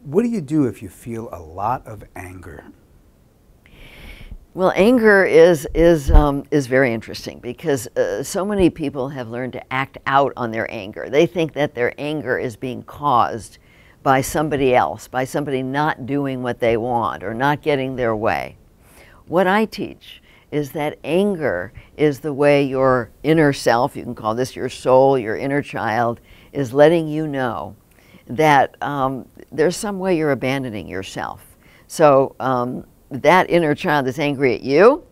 What do you do if you feel a lot of anger? Well, anger is very interesting because so many people have learned to act out on their anger. They think that their anger is being caused by somebody else, by somebody not doing what they want or not getting their way. What I teach is that anger is the way your inner self, you can call this your soul, your inner child, is letting you know that there's some way you're abandoning yourself. So that inner child is angry at you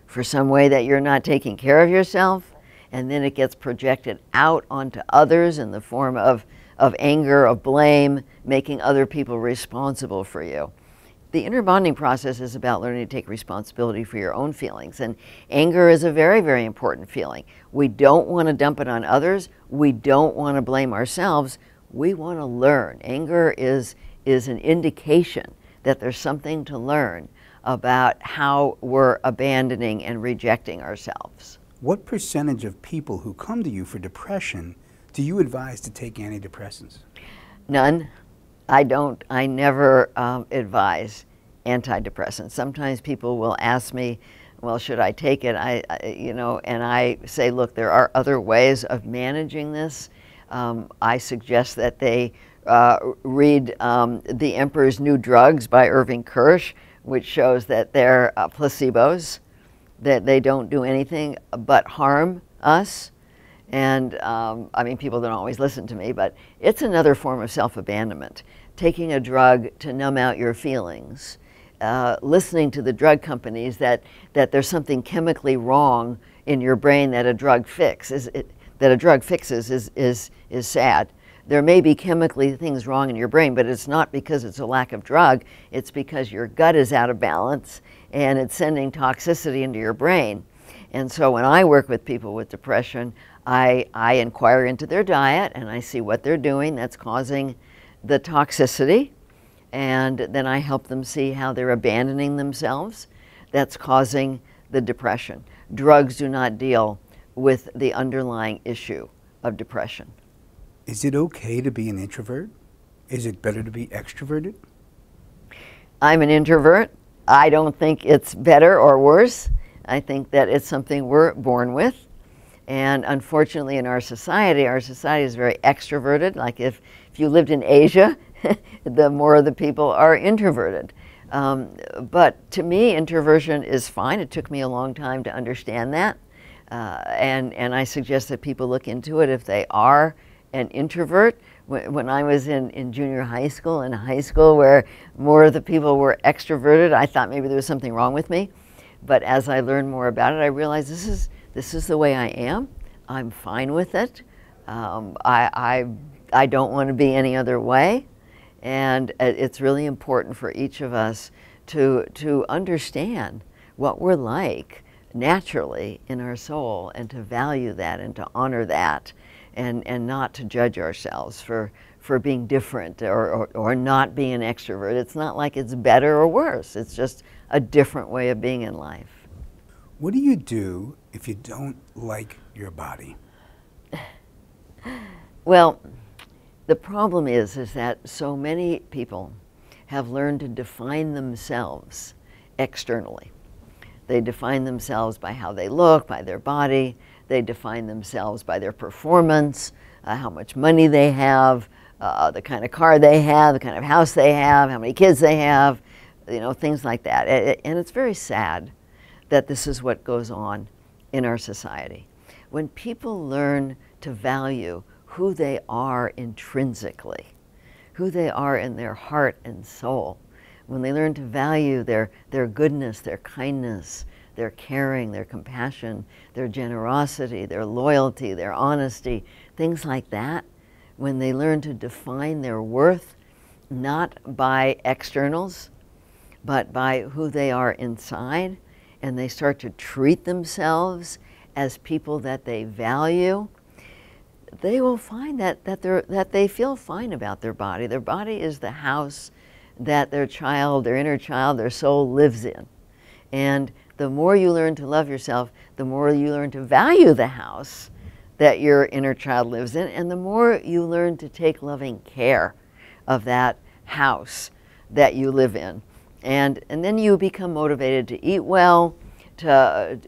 for some way that you're not taking care of yourself, and then it gets projected out onto others in the form of anger, of blame, making other people responsible for you. The inner bonding process is about learning to take responsibility for your own feelings, and anger is a very, very important feeling. We don't want to dump it on others. We don't want to blame ourselves. We want to learn. Anger is an indication that there's something to learn about how we're abandoning and rejecting ourselves. What percentage of people who come to you for depression do you advise to take antidepressants? None. I never advise antidepressants. Sometimes people will ask me, well, should I take it? And I say, look, there are other ways of managing this. I suggest that they read The Emperor's New Drugs by Irving Kirsch, which shows that they're placebos, that they don't do anything but harm us. And I mean, people don't always listen to me, but it's another form of self-abandonment. Taking a drug to numb out your feelings, listening to the drug companies that there's something chemically wrong in your brain that a drug fixes is sad. There may be chemically things wrong in your brain, but it's not because it's a lack of drug. It's because your gut is out of balance and it's sending toxicity into your brain. And so when I work with people with depression, I inquire into their diet and I see what they're doing that's causing the toxicity, and then I help them see how they're abandoning themselves that's causing the depression. Drugs do not deal with the underlying issue of depression. Is it okay to be an introvert? Is it better to be extroverted? I'm an introvert. I don't think it's better or worse. I think that it's something we're born with. And unfortunately in our society is very extroverted. Like if you lived in Asia, the more of the people are introverted. But to me, introversion is fine. It took me a long time to understand that. And I suggest that people look into it if they are an introvert. When I was in junior high school and high school where more of the people were extroverted, I thought maybe there was something wrong with me. But as I learned more about it, I realized this is the way I am. I'm fine with it. I don't want to be any other way. And it's really important for each of us to understand what we're like naturally in our soul and to value that and to honor that and not to judge ourselves for being different or not being an extrovert. It's not like it's better or worse. It's just a different way of being in life. What do you do if you don't like your body? Well, the problem is that so many people have learned to define themselves externally. They define themselves by how they look, by their body. They define themselves by their performance, how much money they have, the kind of car they have, the kind of house they have, how many kids they have, things like that. And it's very sad that this is what goes on in our society. When people learn to value who they are intrinsically, who they are in their heart and soul, when they learn to value their goodness, their kindness, their caring, their compassion, their generosity, their loyalty, their honesty, things like that, when they learn to define their worth not by externals, but by who they are inside, and they start to treat themselves as people that they value, they will find that they feel fine about their body. Their body is the house that their child, their inner child, their soul lives in. And the more you learn to love yourself, the more you learn to value the house that your inner child lives in, and the more you learn to take loving care of that house that you live in. And then you become motivated to eat well, to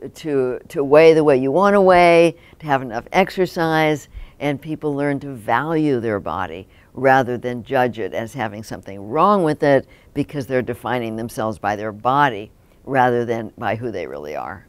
weigh the way you want to weigh, to have enough exercise, and people learn to value their body rather than judge it as having something wrong with it because they're defining themselves by their body rather than by who they really are.